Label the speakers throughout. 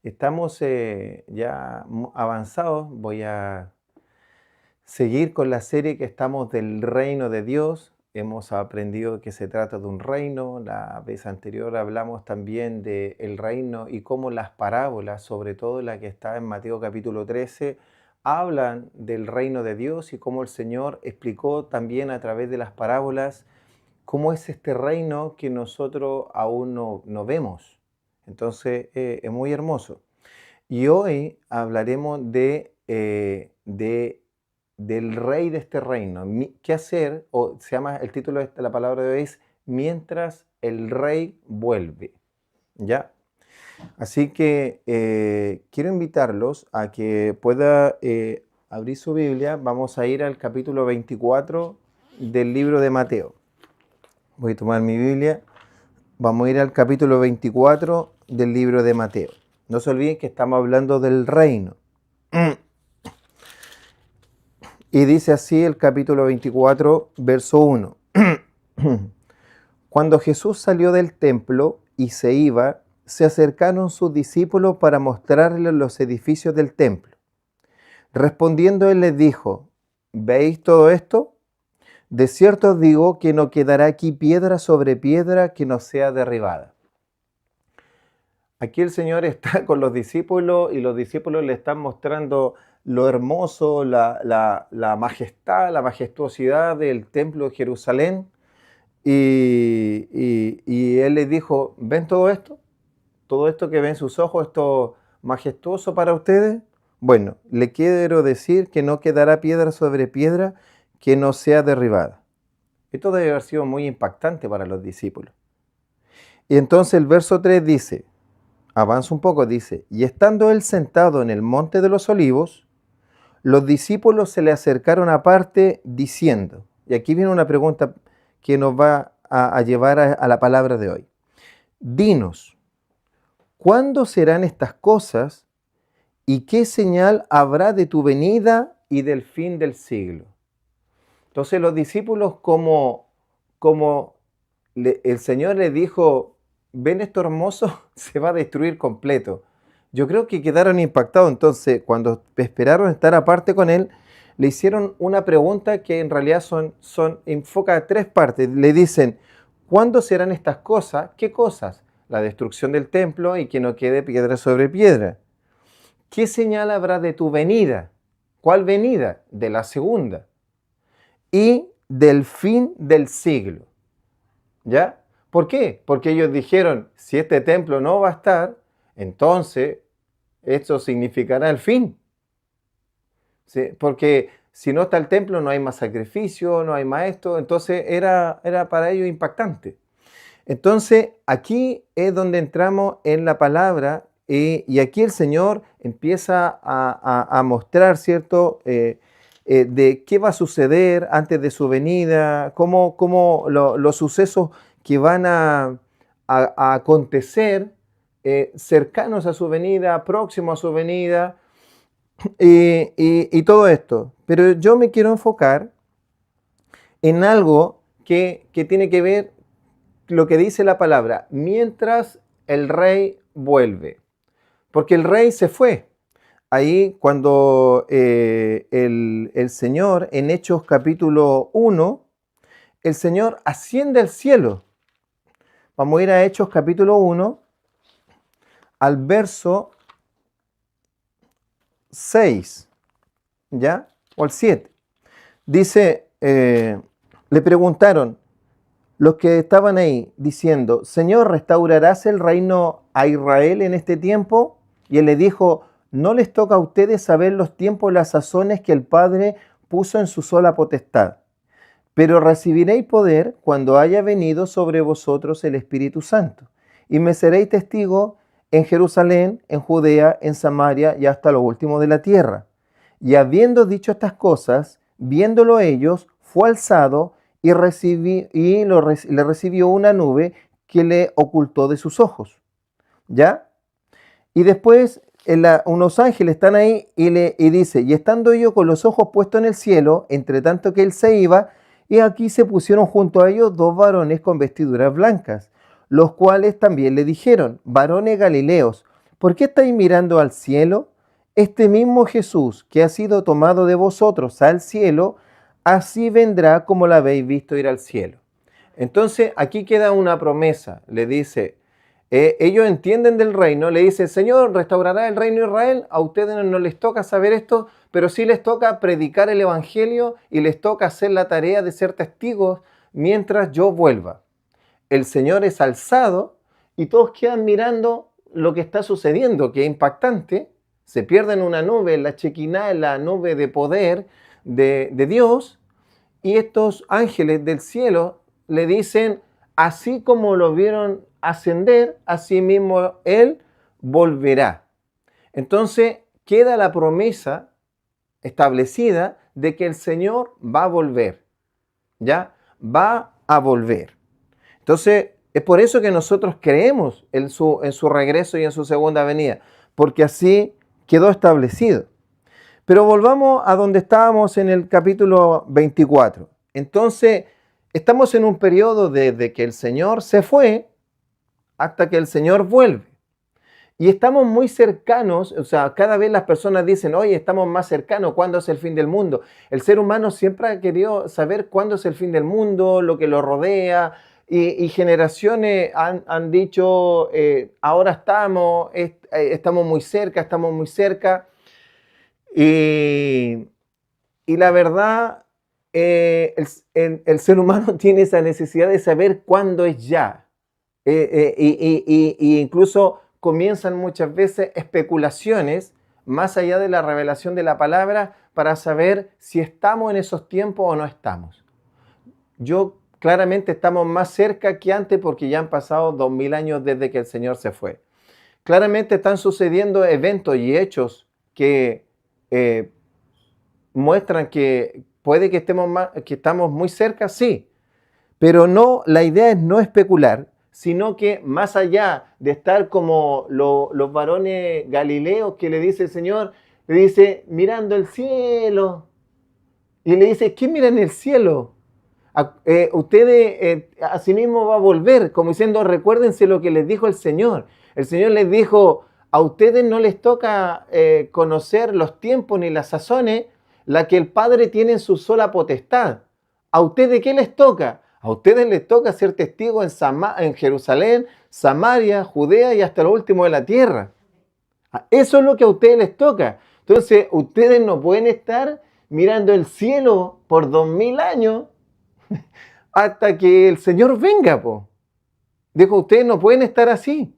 Speaker 1: Estamos ya avanzados. Voy a seguir con la serie que estamos del reino de Dios. Hemos aprendido que se trata de un reino. La vez anterior hablamos también del reino y cómo las parábolas, sobre todo la que está en Mateo capítulo 13, hablan del reino de Dios y cómo el Señor explicó también a través de las parábolas cómo es este reino que nosotros aún no vemos. Entonces es muy hermoso. Y hoy hablaremos del rey de este reino. ¿Qué hacer? O se llama, el título de la palabra de hoy es Mientras el rey vuelve. ¿Ya? Así que quiero invitarlos a que pueda abrir su Biblia. Vamos a ir al capítulo 24 del libro de Mateo. Voy a tomar mi Biblia. Vamos a ir al capítulo 24 del libro de Mateo. No se olviden que estamos hablando del reino. Y dice así el capítulo 24, verso 1. Cuando Jesús salió del templo y se iba, se acercaron sus discípulos para mostrarles los edificios del templo. Respondiendo él les dijo: ¿veis todo esto? De cierto os digo que no quedará aquí piedra sobre piedra que no sea derribada. Aquí el Señor está con los discípulos y los discípulos le están mostrando lo hermoso, la majestad, la majestuosidad del templo de Jerusalén. Y Él les dijo: ¿ven todo esto? ¿Todo esto que ven sus ojos, esto majestuoso para ustedes? Bueno, le quiero decir que no quedará piedra sobre piedra que no sea derribada. Esto debe haber sido muy impactante para los discípulos. Y entonces el verso 3 dice, avanza un poco, dice: y estando él sentado en el monte de los olivos, los discípulos se le acercaron aparte diciendo, y aquí viene una pregunta que nos va a llevar a la palabra de hoy. Dinos, ¿cuándo serán estas cosas y qué señal habrá de tu venida y del fin del siglo? Entonces los discípulos, como el Señor les dijo: ¿ven esto hermoso? Se va a destruir completo. Yo creo que quedaron impactados. Entonces, cuando esperaron estar aparte con Él, le hicieron una pregunta que en realidad enfoca tres partes. Le dicen: ¿cuándo serán estas cosas? ¿Qué cosas? La destrucción del templo y que no quede piedra sobre piedra. ¿Qué señal habrá de tu venida? ¿Cuál venida? De la segunda. Y del fin del siglo. ¿Ya? ¿Por qué? Porque ellos dijeron: si este templo no va a estar, entonces esto significará el fin. ¿Sí? Porque si no está el templo no hay más sacrificio, no hay más esto. Entonces era para ellos impactante. Entonces aquí es donde entramos en la palabra y aquí el Señor empieza a mostrar, ¿cierto?, de qué va a suceder antes de su venida, cómo los sucesos que van a acontecer cercanos a su venida, próximos a su venida y todo esto. Pero yo me quiero enfocar en algo que tiene que ver lo que dice la palabra, mientras el rey vuelve. Porque el rey se fue. Ahí cuando el Señor, en Hechos capítulo 1, el Señor asciende al cielo. Vamos a ir a Hechos capítulo 1, al verso 6, ¿ya? O al 7. Dice, le preguntaron los que estaban ahí diciendo: Señor, ¿restaurarás el reino a Israel en este tiempo? Y él le dijo: no les toca a ustedes saber los tiempos y las sazones que el Padre puso en su sola potestad. Pero recibiréis poder cuando haya venido sobre vosotros el Espíritu Santo. Y me seréis testigo en Jerusalén, en Judea, en Samaria y hasta lo último de la tierra. Y habiendo dicho estas cosas, viéndolo ellos, fue alzado y le recibió una nube que le ocultó de sus ojos. ¿Ya? Y después unos ángeles están ahí y dice: y estando ellos con los ojos puestos en el cielo, entre tanto que él se iba, y aquí se pusieron junto a ellos dos varones con vestiduras blancas, los cuales también le dijeron: varones galileos, ¿Por qué estáis mirando al cielo? Este mismo Jesús que ha sido tomado de vosotros al cielo, así vendrá como la habéis visto ir al cielo. Entonces aquí queda una promesa, le dice, ellos entienden del reino, le dice, Señor, restaurará el reino de Israel, a ustedes no les toca saber esto, pero sí les toca predicar el evangelio y les toca hacer la tarea de ser testigos mientras yo vuelva. El Señor es alzado y todos quedan mirando lo que está sucediendo, que es impactante. Se pierden una nube, la Shekinah, la nube de poder de Dios, y estos ángeles del cielo le dicen, así como lo vieron ascender, así mismo Él volverá. Entonces queda la promesa establecida de que el Señor va a volver, ¿ya? Va a volver. Entonces, es por eso que nosotros creemos en su regreso y en su segunda venida, porque así quedó establecido. Pero volvamos a donde estábamos en el capítulo 24. Entonces, estamos en un periodo desde que el Señor se fue hasta que el Señor vuelve. Y estamos muy cercanos, o sea, cada vez las personas dicen, oye, estamos más cercanos, ¿cuándo es el fin del mundo? El ser humano siempre ha querido saber cuándo es el fin del mundo, lo que lo rodea, y generaciones han dicho, ahora estamos muy cerca, estamos muy cerca. Y la verdad, el ser humano tiene esa necesidad de saber cuándo es ya. Y incluso comienzan muchas veces especulaciones más allá de la revelación de la palabra para saber si estamos en esos tiempos o no estamos. Yo claramente estamos más cerca que antes porque ya han pasado 2000 años desde que el Señor se fue. Claramente están sucediendo eventos y hechos que muestran que puede que estamos muy cerca, sí, pero no, la idea es no especular, sino que más allá de estar como los varones galileos que le dice el Señor, le dice, mirando el cielo, y le dice, ¿qué miran en el cielo? Ustedes, asimismo va a volver, como diciendo, recuérdense lo que les dijo el Señor. El Señor les dijo, a ustedes no les toca conocer los tiempos ni las sazones, la que el Padre tiene en su sola potestad. ¿A ustedes qué les toca? A ustedes les toca ser testigos en Jerusalén, Samaria, Judea y hasta lo último de la tierra. Eso es lo que a ustedes les toca. Entonces, ustedes no pueden estar mirando el cielo por 2000 años hasta que el Señor venga, po. Dijo, ustedes no pueden estar así.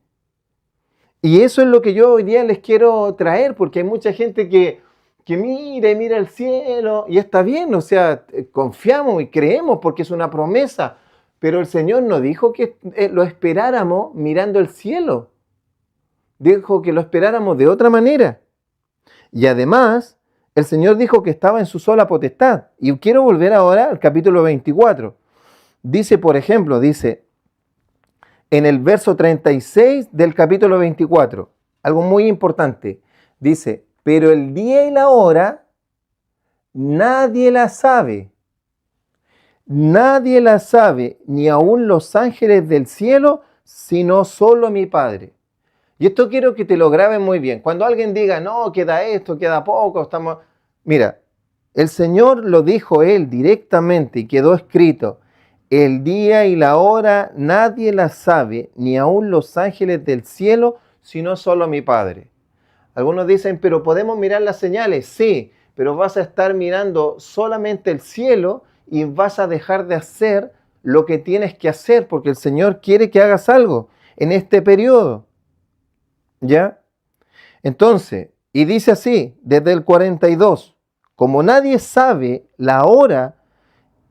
Speaker 1: Y eso es lo que yo hoy día les quiero traer, porque hay mucha gente que mira y mira el cielo, y está bien, o sea, confiamos y creemos porque es una promesa, pero el Señor nos dijo que lo esperáramos mirando el cielo. Dijo que lo esperáramos de otra manera. Y además, el Señor dijo que estaba en su sola potestad. Y quiero volver ahora al capítulo 24. Dice, por ejemplo, dice en el verso 36 del capítulo 24, algo muy importante. Dice, pero el día y la hora nadie la sabe. Nadie la sabe, ni aun los ángeles del cielo, sino solo mi Padre. Y esto quiero que te lo grabes muy bien. Cuando alguien diga, no, queda esto, queda poco, estamos... Mira, el Señor lo dijo Él directamente y quedó escrito. El día y la hora nadie la sabe, ni aun los ángeles del cielo, sino solo mi Padre. Algunos dicen, pero podemos mirar las señales. Sí, pero vas a estar mirando solamente el cielo y vas a dejar de hacer lo que tienes que hacer, porque el Señor quiere que hagas algo en este periodo. ¿Ya? Entonces, y dice así, desde el 42, como nadie sabe la hora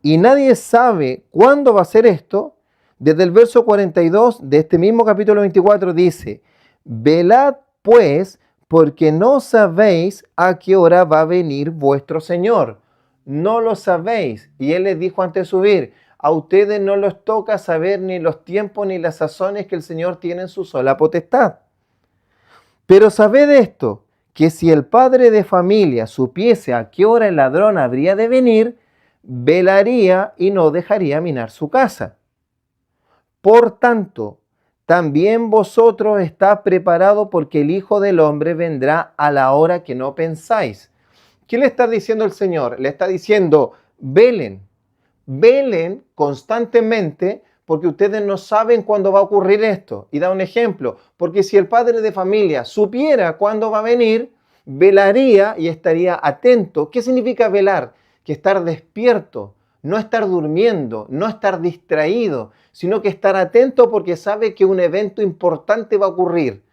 Speaker 1: y nadie sabe cuándo va a ser esto, desde el verso 42 de este mismo capítulo 24 dice, velad pues, porque no sabéis a qué hora va a venir vuestro Señor. No lo sabéis. Y Él les dijo antes de subir, a ustedes no les toca saber ni los tiempos ni las sazones que el Señor tiene en su sola potestad. Pero sabed esto, que si el padre de familia supiese a qué hora el ladrón habría de venir, velaría y no dejaría minar su casa. Por tanto, también vosotros estáis preparados porque el Hijo del Hombre vendrá a la hora que no pensáis. ¿Qué le está diciendo el Señor? Le está diciendo, velen, velen constantemente porque ustedes no saben cuándo va a ocurrir esto. Y da un ejemplo, porque si el padre de familia supiera cuándo va a venir, velaría y estaría atento. ¿Qué significa velar? Que estar despierto, no estar durmiendo, no estar distraído, sino que estar atento porque sabe que un evento importante va a ocurrir.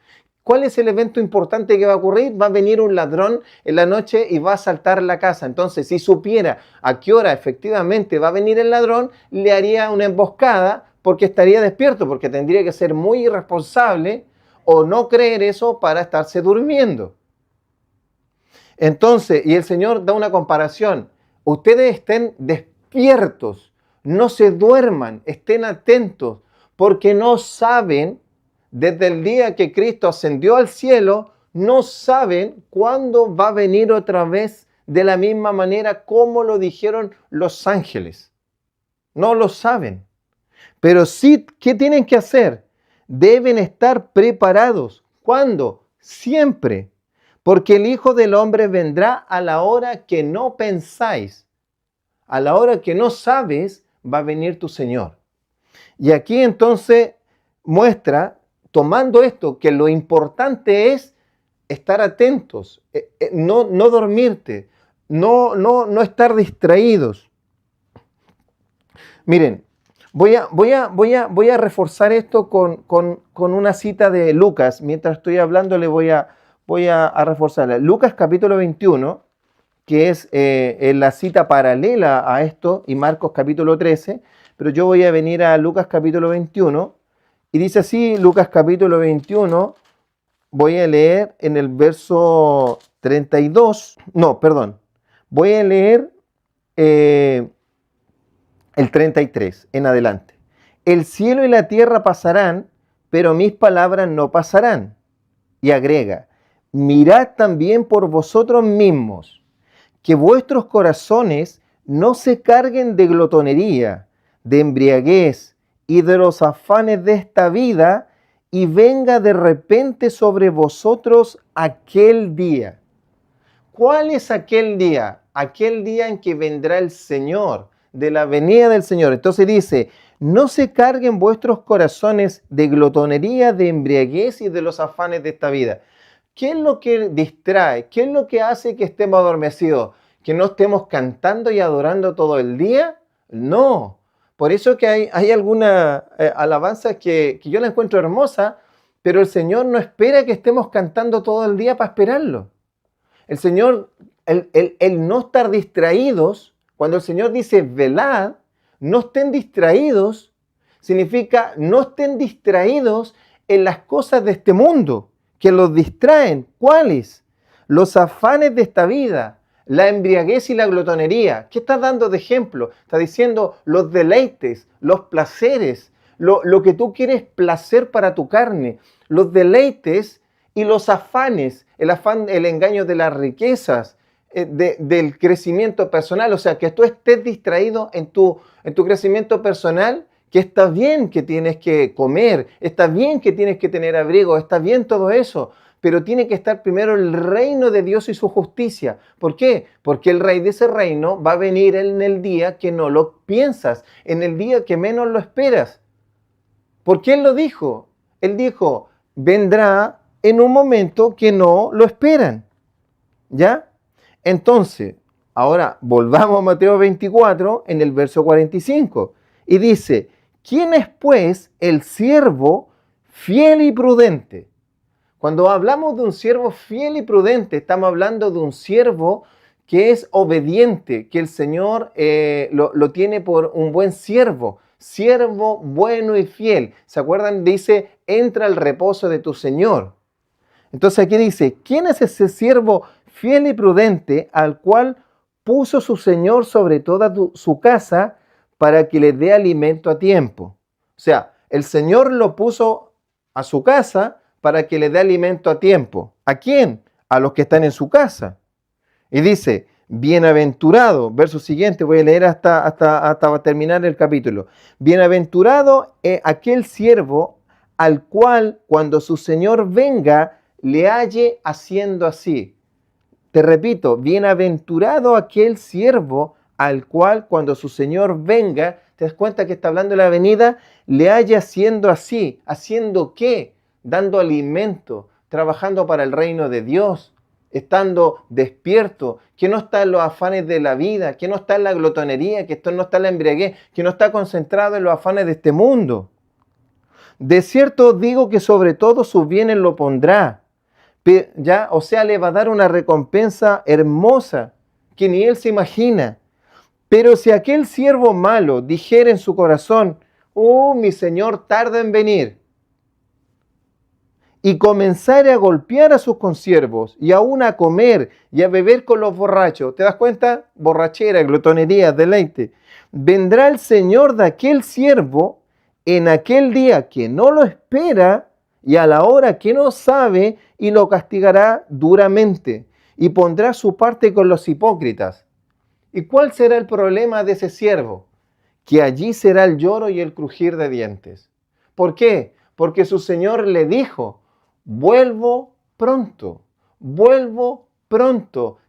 Speaker 1: ¿Cuál es el evento importante que va a ocurrir? Va a venir un ladrón en la noche y va a asaltar la casa. Entonces, si supiera a qué hora efectivamente va a venir el ladrón, le haría una emboscada porque estaría despierto, porque tendría que ser muy irresponsable o no creer eso para estarse durmiendo. Entonces, y el Señor da una comparación. Ustedes estén despiertos, no se duerman, estén atentos, porque no saben, desde el día que Cristo ascendió al cielo, no saben cuándo va a venir otra vez de la misma manera como lo dijeron los ángeles. No lo saben. Pero sí, ¿qué tienen que hacer? Deben estar preparados. ¿Cuándo? Siempre. Porque el Hijo del Hombre vendrá a la hora que no pensáis. A la hora que no sabes, va a venir tu Señor. Y aquí entonces muestra, tomando esto, que lo importante es estar atentos, no dormirte, no estar distraídos. Miren, voy a reforzar esto con una cita de Lucas. Mientras estoy hablando le voy a reforzarla. Lucas capítulo 21, que es la cita paralela a esto, y Marcos capítulo 13, pero yo voy a venir a Lucas capítulo 21, y dice así, Lucas capítulo 21, voy a leer en el verso 32, no, perdón, voy a leer el 33 en adelante. El cielo y la tierra pasarán, pero mis palabras no pasarán. Y agrega, mirad también por vosotros mismos, que vuestros corazones no se carguen de glotonería, de embriaguez y de los afanes de esta vida, y venga de repente sobre vosotros aquel día. ¿Cuál es aquel día? Aquel día en que vendrá el Señor, de la venida del Señor. Entonces dice, no se carguen vuestros corazones de glotonería, de embriaguez y de los afanes de esta vida. ¿Qué es lo que distrae? ¿Qué es lo que hace que estemos adormecidos? ¿Que no estemos cantando y adorando todo el día? No. Por eso que hay alguna alabanza que yo la encuentro hermosa, pero el Señor no espera que estemos cantando todo el día para esperarlo. El Señor, el no estar distraídos, cuando el Señor dice velad, no estén distraídos, significa no estén distraídos en las cosas de este mundo, que los distraen. ¿Cuáles? Los afanes de esta vida, la embriaguez y la glotonería. ¿Qué está dando de ejemplo? Está diciendo los deleites, los placeres, lo que tú quieres placer para tu carne, los deleites y los afanes, el afán, el engaño de las riquezas, del crecimiento personal. O sea, que tú estés distraído en tu crecimiento personal, que está bien que tienes que comer, está bien que tienes que tener abrigo, está bien todo eso, pero tiene que estar primero el reino de Dios y su justicia. ¿Por qué? Porque el rey de ese reino va a venir en el día que no lo piensas, en el día que menos lo esperas. ¿Por qué él lo dijo? Él dijo, vendrá en un momento que no lo esperan. ¿Ya? Entonces, ahora volvamos a Mateo 24 en el verso 45 y dice, ¿quién es pues el siervo fiel y prudente? Cuando hablamos de un siervo fiel y prudente, estamos hablando de un siervo que es obediente, que el Señor lo tiene por un buen siervo, siervo bueno y fiel. ¿Se acuerdan? Dice, entra al reposo de tu Señor. Entonces aquí dice, ¿quién es ese siervo fiel y prudente al cual puso su Señor sobre toda su casa para que le dé alimento a tiempo? O sea, el Señor lo puso a su casa para que le dé alimento a tiempo. ¿A quién? A los que están en su casa. Y dice, bienaventurado, verso siguiente, voy a leer hasta terminar el capítulo. Bienaventurado aquel siervo al cual cuando su señor venga, le halle haciendo así. Te repito, bienaventurado aquel siervo al cual cuando su señor venga, te das cuenta que está hablando de la venida, le halle haciendo así. ¿Haciendo qué? Dando alimento, trabajando para el reino de Dios, estando despierto, que no está en los afanes de la vida, que no está en la glotonería, que esto no está en la embriaguez, que no está concentrado en los afanes de este mundo. De cierto os digo que sobre todo sus bienes lo pondrá. ¿Ya? O sea, le va a dar una recompensa hermosa que ni él se imagina. Pero si aquel siervo malo dijera en su corazón, mi señor tarda en venir, y comenzare a golpear a sus consiervos, y aún a comer y a beber con los borrachos, ¿te das cuenta? Borrachera, glotonería, deleite. Vendrá el señor de aquel siervo en aquel día que no lo espera y a la hora que no sabe, y lo castigará duramente, y pondrá su parte con los hipócritas. ¿Y cuál será el problema de ese siervo? Que allí será el lloro y el crujir de dientes. ¿Por qué? Porque su señor le dijo, vuelvo pronto,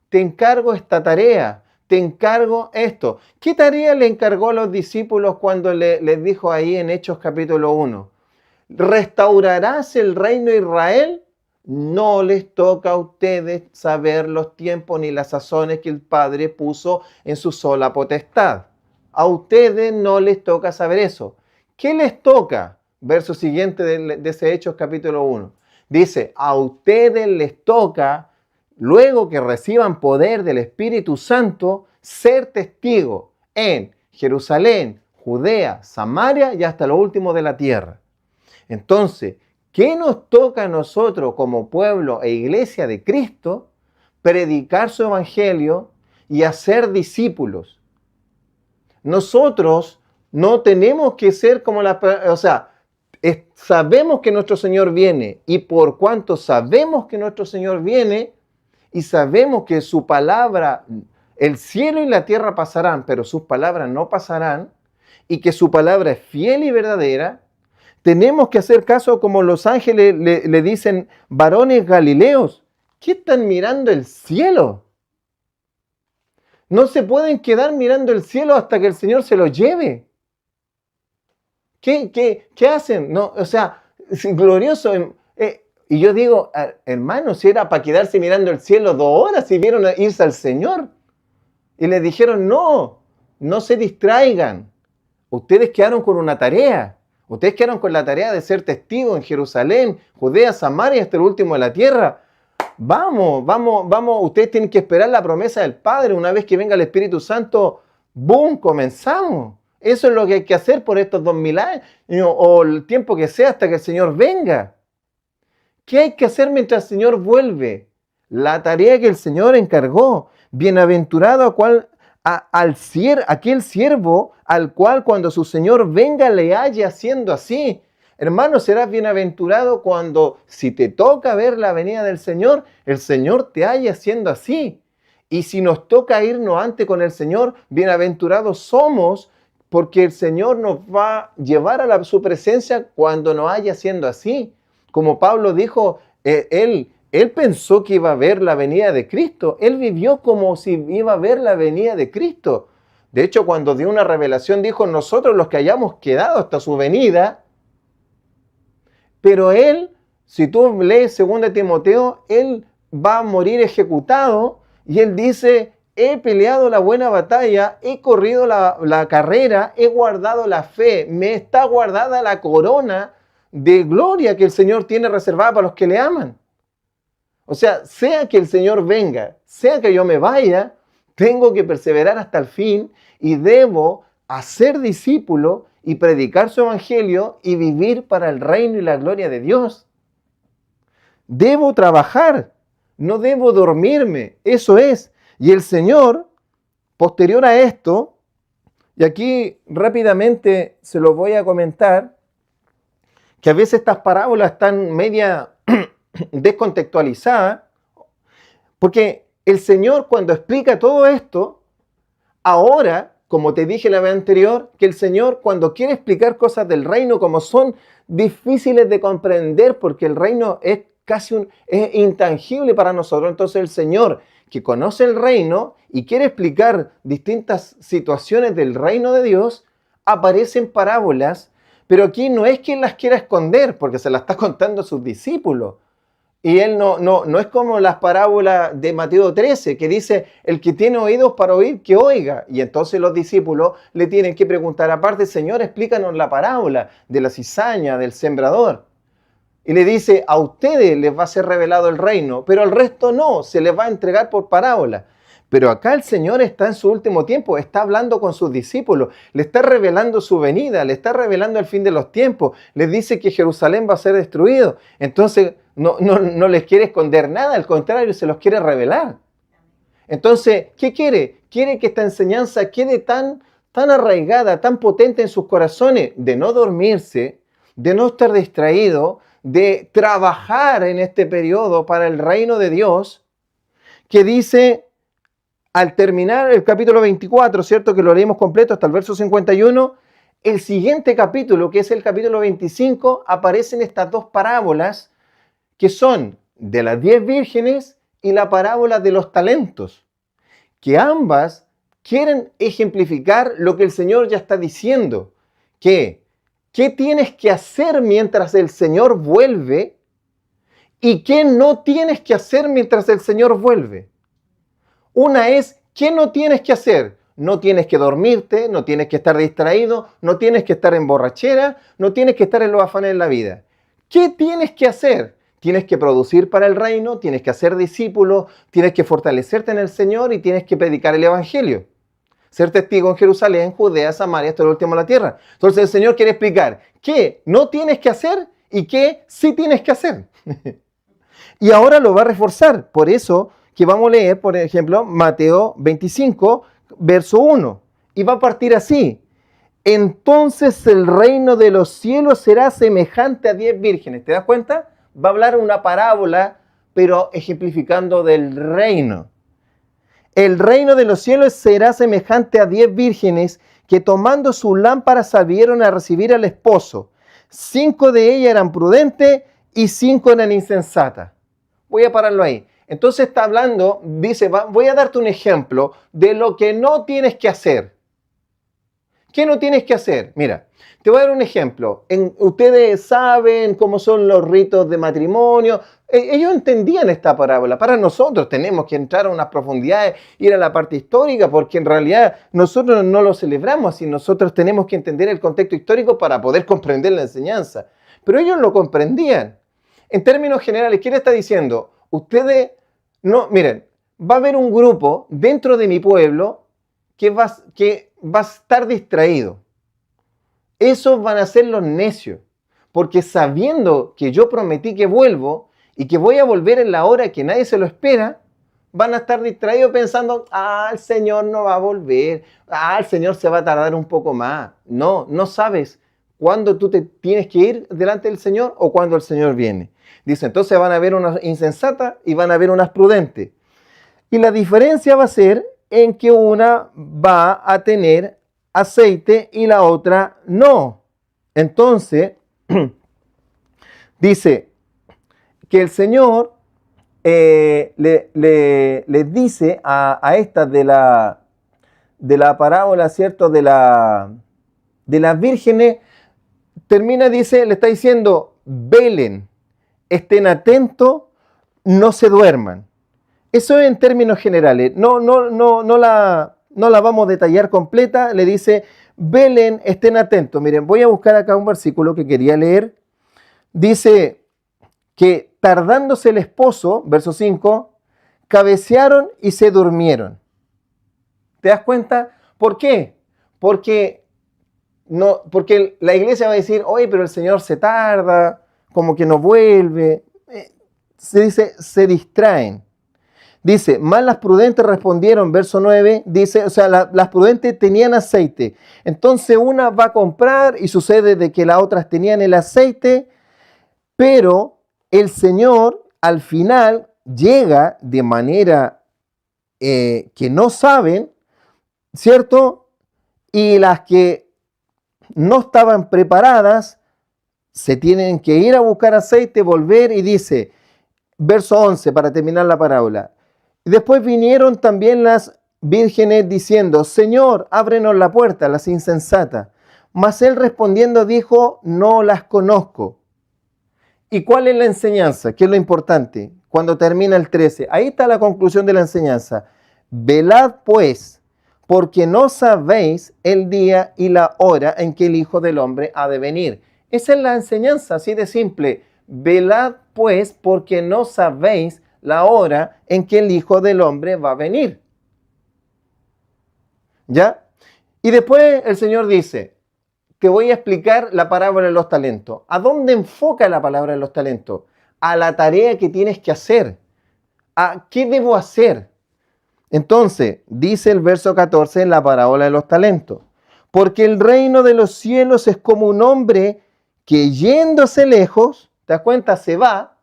Speaker 1: te encargo esta tarea, te encargo esto. ¿Qué tarea le encargó a los discípulos cuando les dijo ahí en Hechos capítulo 1? ¿Restaurarás el reino de Israel? No les toca a ustedes saber los tiempos ni las sazones que el Padre puso en su sola potestad. A ustedes no les toca saber eso. ¿Qué les toca? Verso siguiente de ese Hechos capítulo 1. Dice, a ustedes les toca, luego que reciban poder del Espíritu Santo, ser testigos en Jerusalén, Judea, Samaria y hasta lo último de la tierra. Entonces, ¿qué nos toca a nosotros como pueblo e iglesia de Cristo? Predicar su evangelio y hacer discípulos. Nosotros no tenemos que ser como sabemos que nuestro Señor viene, y por cuanto sabemos que nuestro Señor viene y sabemos que su palabra, el cielo y la tierra pasarán, pero sus palabras no pasarán, y que su palabra es fiel y verdadera, tenemos que hacer caso como los ángeles le dicen, varones galileos, ¿qué están mirando el cielo? No se pueden quedar mirando el cielo hasta que el Señor se lo lleve. ¿Qué hacen? No, o sea, es glorioso. Y yo digo, hermano, si era para quedarse mirando el cielo 2 horas, si vieron irse al Señor. Y les dijeron, no se distraigan. Ustedes quedaron con una tarea. Ustedes quedaron con la tarea de ser testigos en Jerusalén, Judea, Samaria, hasta el último de la tierra. Vamos. Ustedes tienen que esperar la promesa del Padre. Una vez que venga el Espíritu Santo, ¡boom!, comenzamos. Eso es lo que hay que hacer por estos 2000 años o el tiempo que sea hasta que el Señor venga. ¿Qué hay que hacer mientras el Señor vuelve? La tarea que el Señor encargó. Bienaventurado aquel siervo al cual cuando su Señor venga le halle haciendo así. Hermano, serás bienaventurado cuando, si te toca ver la venida del Señor, el Señor te halle haciendo así. Y si nos toca irnos antes con el Señor, bienaventurados somos, porque el Señor nos va a llevar a su presencia cuando nos haya haciendo así. Como Pablo dijo, él pensó que iba a ver la venida de Cristo. Él vivió como si iba a ver la venida de Cristo. De hecho, cuando dio una revelación, dijo, nosotros los que hayamos quedado hasta su venida. Pero él, si tú lees 2 Timoteo, él va a morir ejecutado. Y él dice, he peleado la buena batalla, he corrido la carrera, he guardado la fe, me está guardada la corona de gloria que el Señor tiene reservada para los que le aman. O sea que el Señor venga, sea que yo me vaya, tengo que perseverar hasta el fin y debo hacer discípulo y predicar su evangelio y vivir para el reino y la gloria de Dios. Debo trabajar, no debo dormirme, eso es. Y el Señor, posterior a esto, y aquí rápidamente se los voy a comentar, que a veces estas parábolas están media descontextualizadas, porque el Señor cuando explica todo esto, ahora como te dije la vez anterior, que el Señor cuando quiere explicar cosas del reino como son difíciles de comprender porque el reino es es intangible para nosotros, entonces el Señor que conoce el reino y quiere explicar distintas situaciones del reino de Dios, aparece en parábolas, pero aquí no es que Él las quiera esconder porque se las está contando a sus discípulos. Y él no es como las parábolas de Mateo 13, que dice, el que tiene oídos para oír, que oiga. Y entonces los discípulos le tienen que preguntar, aparte, Señor, explícanos la parábola de la cizaña, del sembrador. Y le dice, a ustedes les va a ser revelado el reino, pero al resto no, se les va a entregar por parábola. Pero acá el Señor está en su último tiempo, está hablando con sus discípulos, le está revelando su venida, le está revelando el fin de los tiempos, les dice que Jerusalén va a ser destruido. Entonces no les quiere esconder nada, al contrario, se los quiere revelar. Entonces, ¿qué quiere? Quiere que esta enseñanza quede tan arraigada, tan potente en sus corazones, de no dormirse, de no estar distraído, de trabajar en este periodo para el reino de Dios, que dice, al terminar el capítulo 24, ¿cierto? Que lo leemos completo hasta el verso 51, el siguiente capítulo, que es el capítulo 25, aparecen estas dos parábolas que son de las 10 vírgenes y la parábola de los talentos, que ambas quieren ejemplificar lo que el Señor ya está diciendo, que ¿qué tienes que hacer mientras el Señor vuelve? ¿Y qué no tienes que hacer mientras el Señor vuelve? Una es, ¿qué no tienes que hacer? No tienes que dormirte, no tienes que estar distraído, no tienes que estar en borrachera, no tienes que estar en los afanes de la vida. ¿Qué tienes que hacer? Tienes que producir para el reino, tienes que hacer discípulos, tienes que fortalecerte en el Señor y tienes que predicar el Evangelio. Ser testigo en Jerusalén, Judea, Samaria, hasta el último de la tierra. Entonces el Señor quiere explicar qué no tienes que hacer y qué sí tienes que hacer. Y ahora lo va a reforzar. Por eso que vamos a leer, por ejemplo, Mateo 25, verso 1. Y va a partir así. Entonces el reino de los cielos será semejante a 10 vírgenes. ¿Te das cuenta? Va a hablar una parábola, pero ejemplificando del reino. El reino de los cielos será semejante a 10 vírgenes que tomando sus lámparas salieron a recibir al esposo. 5 de ellas eran prudentes y 5 eran insensatas. Voy a pararlo ahí. Entonces está hablando, dice, voy a darte un ejemplo de lo que no tienes que hacer. ¿Qué no tienes que hacer? Mira, te voy a dar un ejemplo. Ustedes saben cómo son los ritos de matrimonio. Ellos entendían esta parábola. Para nosotros tenemos que entrar a unas profundidades, ir a la parte histórica, porque en realidad nosotros no lo celebramos así. Nosotros tenemos que entender el contexto histórico para poder comprender la enseñanza. Pero ellos lo comprendían. En términos generales, ¿qué le está diciendo? Ustedes, no, miren, va a haber un grupo dentro de mi pueblo que va a estar distraído. Esos van a ser los necios, porque sabiendo que yo prometí que vuelvo y que voy a volver en la hora que nadie se lo espera, van a estar distraídos pensando, el Señor no va a volver, el Señor se va a tardar un poco más. No sabes cuándo tú te tienes que ir delante del Señor o cuándo el Señor viene. Dice, entonces van a haber unas insensatas y van a haber unas prudentes. Y la diferencia va a ser en que una va a tener aceite y la otra no. Entonces, dice que el Señor les dice a estas de la parábola, ¿cierto? De las vírgenes, termina, dice, le está diciendo, velen, estén atentos, no se duerman. Eso es en términos generales. No la vamos a detallar completa. Le dice, velen, estén atentos. Miren, voy a buscar acá un versículo que quería leer. Dice que tardándose el esposo, verso 5, cabecearon y se durmieron. ¿Te das cuenta? ¿Por qué? Porque la iglesia va a decir, oye, pero el Señor se tarda, como que no vuelve. Se dice, se distraen. Dice, más las prudentes respondieron, verso 9, dice, o sea, las prudentes tenían aceite. Entonces una va a comprar y sucede de que las otras tenían el aceite, pero el Señor al final llega de manera que no saben, ¿cierto? y las que no estaban preparadas se tienen que ir a buscar aceite, volver y dice, verso 11 para terminar la parábola. Después vinieron también las vírgenes diciendo, Señor, ábrenos la puerta, las insensatas. Mas él respondiendo dijo, no las conozco. ¿Y cuál es la enseñanza? ¿Qué es lo importante? Cuando termina el 13, ahí está la conclusión de la enseñanza. Velad pues, porque no sabéis el día y la hora en que el Hijo del Hombre ha de venir. Esa es la enseñanza, así de simple. Velad pues, porque no sabéis la hora en que el Hijo del Hombre va a venir. ¿Ya? Y después el Señor dice, te voy a explicar la parábola de los talentos. ¿A dónde enfoca la palabra de los talentos? A la tarea que tienes que hacer. ¿A qué debo hacer? Entonces, dice el verso 14 en la parábola de los talentos. Porque el reino de los cielos es como un hombre que yéndose lejos, ¿te das cuenta? Se va,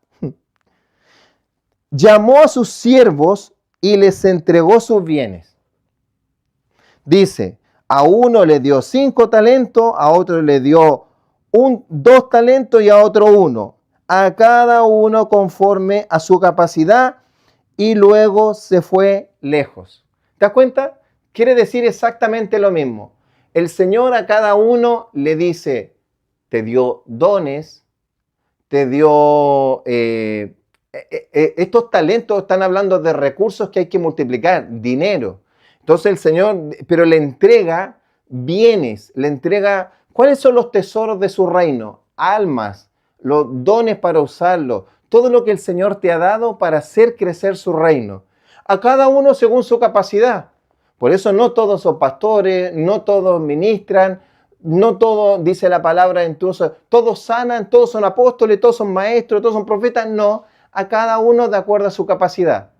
Speaker 1: llamó a sus siervos y les entregó sus bienes. Dice, a uno le dio 5 talentos, a otro le dio 2 talentos y a otro 1. A cada uno conforme a su capacidad y luego se fue lejos. ¿Te das cuenta? Quiere decir exactamente lo mismo. El Señor a cada uno le dice, te dio dones, te dio... estos talentos están hablando de recursos que hay que multiplicar, dinero. Entonces el Señor, pero le entrega bienes, le entrega, ¿cuáles son los tesoros de su reino? Almas, los dones para usarlos, todo lo que el Señor te ha dado para hacer crecer su reino. A cada uno según su capacidad. Por eso no todos son pastores, no todos ministran, no todos, dice la palabra, entonces, todos sanan, todos son apóstoles, todos son maestros, todos son profetas. No, a cada uno de acuerdo a su capacidad.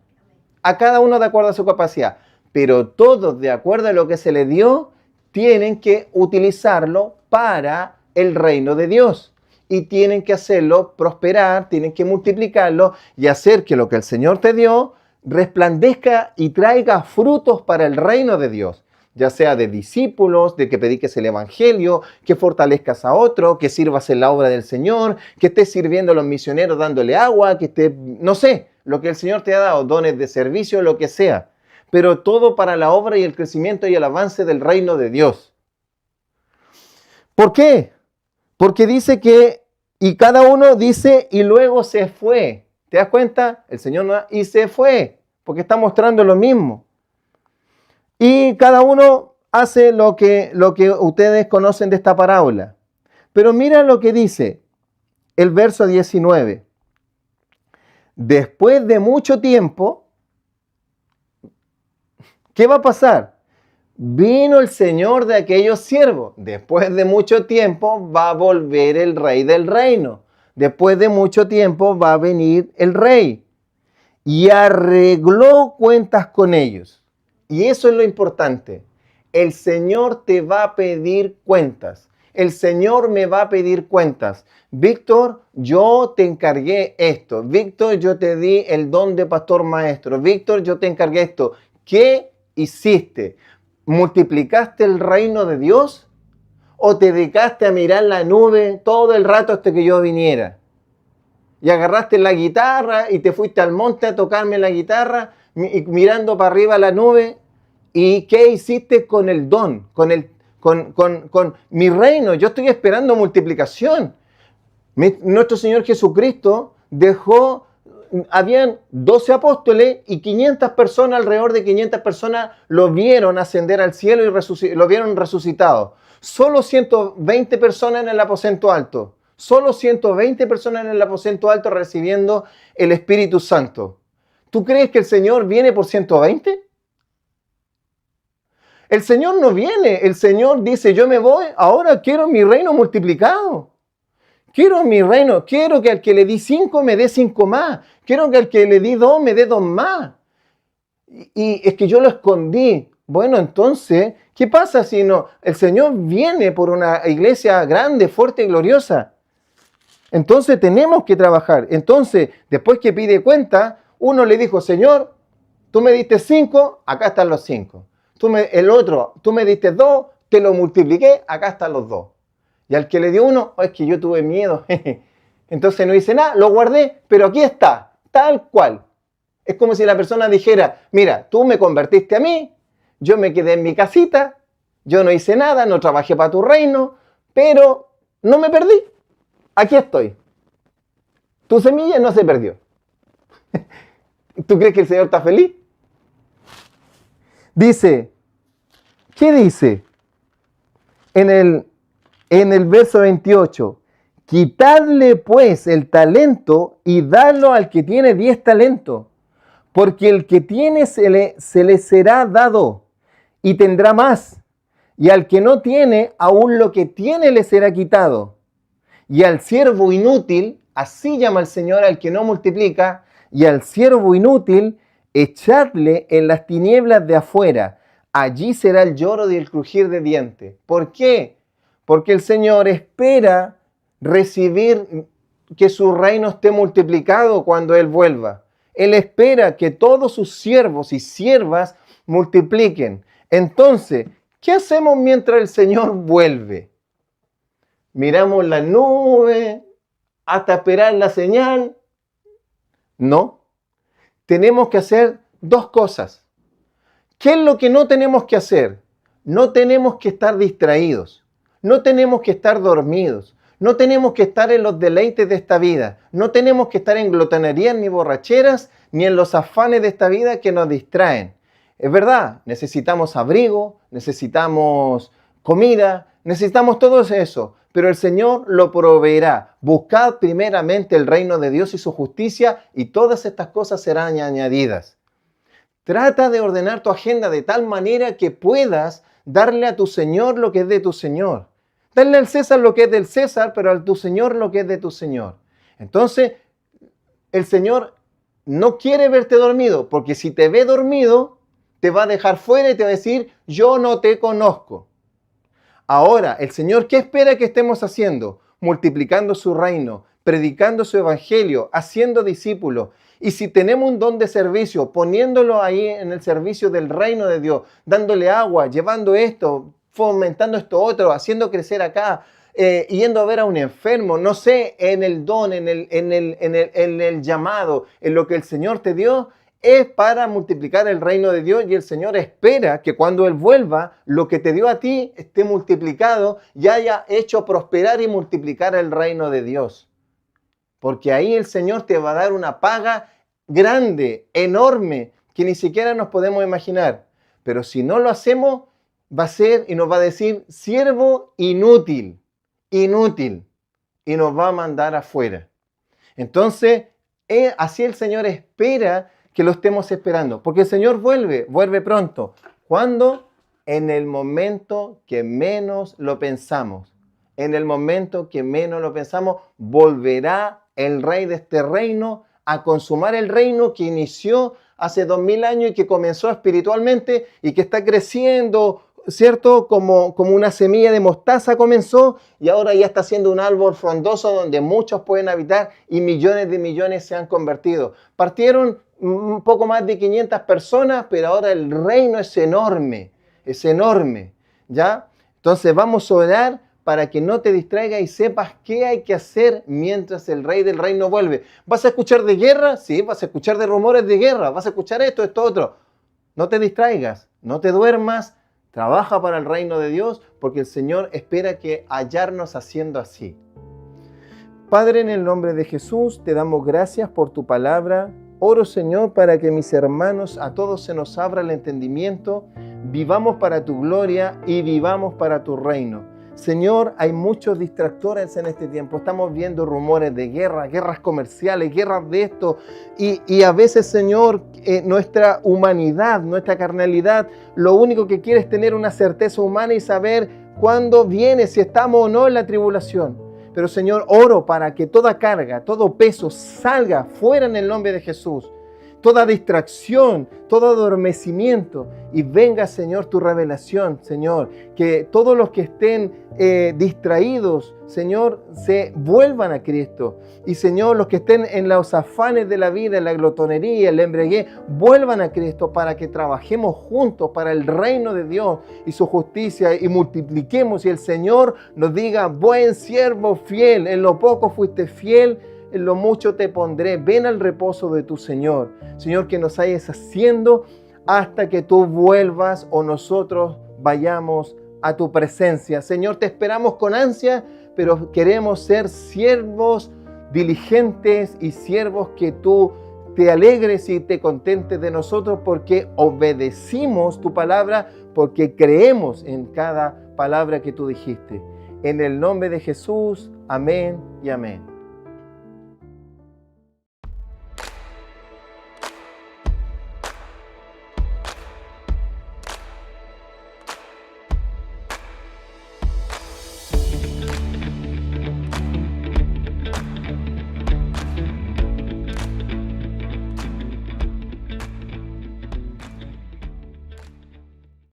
Speaker 1: A cada uno de acuerdo a su capacidad. Pero todos, de acuerdo a lo que se le dio, tienen que utilizarlo para el reino de Dios. Y tienen que hacerlo prosperar, tienen que multiplicarlo y hacer que lo que el Señor te dio resplandezca y traiga frutos para el reino de Dios. Ya sea de discípulos, de que prediques el evangelio, que fortalezcas a otro, que sirvas en la obra del Señor, que estés sirviendo a los misioneros dándole agua, que estés, no sé, lo que el Señor te ha dado, dones de servicio, lo que sea. Pero todo para la obra y el crecimiento y el avance del reino de Dios. ¿Por qué? Porque dice que, y cada uno dice, y luego se fue. ¿Te das cuenta? El Señor no, y se fue, porque está mostrando lo mismo. Y cada uno hace lo que ustedes conocen de esta parábola. Pero mira lo que dice el verso 19. Después de mucho tiempo, ¿qué va a pasar? Vino el Señor de aquellos siervos. Después de mucho tiempo va a volver el rey del reino. Después de mucho tiempo va a venir el rey. Y arregló cuentas con ellos. Y eso es lo importante. El Señor te va a pedir cuentas. El Señor me va a pedir cuentas. Víctor, yo te encargué esto. Víctor, yo te di el don de pastor maestro. Víctor, yo te encargué esto. ¿Qué hiciste? ¿Multiplicaste el reino de Dios? ¿O te dedicaste a mirar la nube todo el rato hasta que yo viniera? Y agarraste la guitarra y te fuiste al monte a tocarme la guitarra mirando para arriba la nube. ¿Y qué hiciste con el don? Con mi reino. Yo estoy esperando multiplicación. Nuestro Señor Jesucristo dejó, habían 12 apóstoles y 500 personas, alrededor de 500 personas lo vieron ascender al cielo y lo vieron resucitado. Solo 120 personas en el aposento alto. Solo 120 personas en el aposento alto recibiendo el Espíritu Santo. ¿Tú crees que el Señor viene por 120? El Señor no viene. El Señor dice, yo me voy, ahora quiero mi reino multiplicado. Quiero mi reino. Quiero que al que le di 5 me dé 5 más. Quiero que al que le di 2 me dé 2 más. Y es que yo lo escondí. Bueno, entonces, ¿qué pasa si no? El Señor viene por una iglesia grande, fuerte y gloriosa. Entonces tenemos que trabajar. Entonces, después que pide cuenta, uno le dijo, Señor, tú me diste 5, acá están los 5. El otro, tú me diste 2, te lo multipliqué, acá están los dos. Y al que le dio uno, es que yo tuve miedo. Entonces no hice nada, lo guardé, pero aquí está, tal cual. Es como si la persona dijera, mira, tú me convertiste a mí, yo me quedé en mi casita, yo no hice nada, no trabajé para tu reino, pero no me perdí. Aquí estoy. Tu semilla no se perdió. ¿Tú crees que el Señor está feliz? Dice, ¿qué dice? En el verso 28, quitadle pues el talento y dadlo al que tiene 10 talentos, porque el que tiene se le será dado y tendrá más, y al que no tiene, aún lo que tiene le será quitado. Y al siervo inútil, así llama el Señor al que no multiplica, y al siervo inútil, echadle en las tinieblas de afuera. Allí será el lloro y el crujir de dientes. ¿Por qué? Porque el Señor espera recibir que su reino esté multiplicado cuando Él vuelva. Él espera que todos sus siervos y siervas multipliquen. Entonces, ¿qué hacemos mientras el Señor vuelve? Miramos la nube hasta esperar la señal. No. Tenemos que hacer dos cosas. ¿Qué es lo que no tenemos que hacer? No tenemos que estar distraídos. No tenemos que estar dormidos. No tenemos que estar en los deleites de esta vida. No tenemos que estar en glotonerías ni borracheras, ni en los afanes de esta vida que nos distraen. Es verdad, necesitamos abrigo, necesitamos comida, necesitamos todo eso. Pero el Señor lo proveerá. Buscad primeramente el reino de Dios y su justicia, y todas estas cosas serán añadidas. Trata de ordenar tu agenda de tal manera que puedas darle a tu Señor lo que es de tu Señor. Darle al César lo que es del César, pero a tu Señor lo que es de tu Señor. Entonces, el Señor no quiere verte dormido, porque si te ve dormido, te va a dejar fuera y te va a decir, yo no te conozco. Ahora, el Señor, ¿qué espera que estemos haciendo? Multiplicando su reino, predicando su evangelio, haciendo discípulos. Y si tenemos un don de servicio, poniéndolo ahí en el servicio del reino de Dios, dándole agua, llevando esto, fomentando esto otro, haciendo crecer acá, yendo a ver a un enfermo, no sé, en el don, en el llamado, en lo que el Señor te dio, es para multiplicar el reino de Dios, y el Señor espera que cuando Él vuelva, lo que te dio a ti esté multiplicado y haya hecho prosperar y multiplicar el reino de Dios. Porque ahí el Señor te va a dar una paga grande, enorme, que ni siquiera nos podemos imaginar. Pero si no lo hacemos, va a ser y nos va a decir, siervo inútil, inútil, y nos va a mandar afuera. Entonces, así el Señor espera que lo estemos esperando, porque el Señor vuelve pronto. ¿Cuándo? En el momento que menos lo pensamos. En el momento que menos lo pensamos, volverá el rey de este reino a consumar el reino que inició hace 2000 años y que comenzó espiritualmente y que está creciendo, ¿cierto? Como una semilla de mostaza comenzó, y ahora ya está siendo un árbol frondoso donde muchos pueden habitar y millones de millones se han convertido. Partieron un poco más de 500 personas, pero ahora el reino es enorme, ¿ya? Entonces vamos a orar para que no te distraigas y sepas qué hay que hacer mientras el rey del reino vuelve. ¿Vas a escuchar de guerra? Sí, vas a escuchar de rumores de guerra, vas a escuchar esto, otro. No te distraigas, no te duermas, trabaja para el reino de Dios, porque el Señor espera que hallarnos haciendo así. Padre, en el nombre de Jesús, te damos gracias por tu palabra. Oro, Señor, para que mis hermanos, a todos se nos abra el entendimiento, vivamos para tu gloria y vivamos para tu reino. Señor, hay muchos distractores en este tiempo. Estamos viendo rumores de guerra, guerras comerciales, guerras de esto. Y a veces, Señor, nuestra humanidad, nuestra carnalidad, lo único que quiere es tener una certeza humana y saber cuándo viene, si estamos o no en la tribulación. Pero, Señor, oro para que toda carga, todo peso salga fuera en el nombre de Jesús. toda distracción, todo adormecimiento. Y venga, Señor, tu revelación, Señor. Que todos los que estén distraídos, Señor, se vuelvan a Cristo. Y, Señor, los que estén en los afanes de la vida, en la glotonería, en la embriaguez, vuelvan a Cristo para que trabajemos juntos para el reino de Dios y su justicia y multipliquemos. Y el Señor nos diga: buen siervo fiel, en lo poco fuiste fiel, en lo mucho te pondré. Ven al reposo de tu Señor. Señor, que nos hayas haciendo hasta que tú vuelvas o nosotros vayamos a tu presencia. Señor, te esperamos con ansia, pero queremos ser siervos diligentes y siervos que tú te alegres y te contentes de nosotros porque obedecimos tu palabra, porque creemos en cada palabra que tú dijiste. En el nombre de Jesús, amén y amén.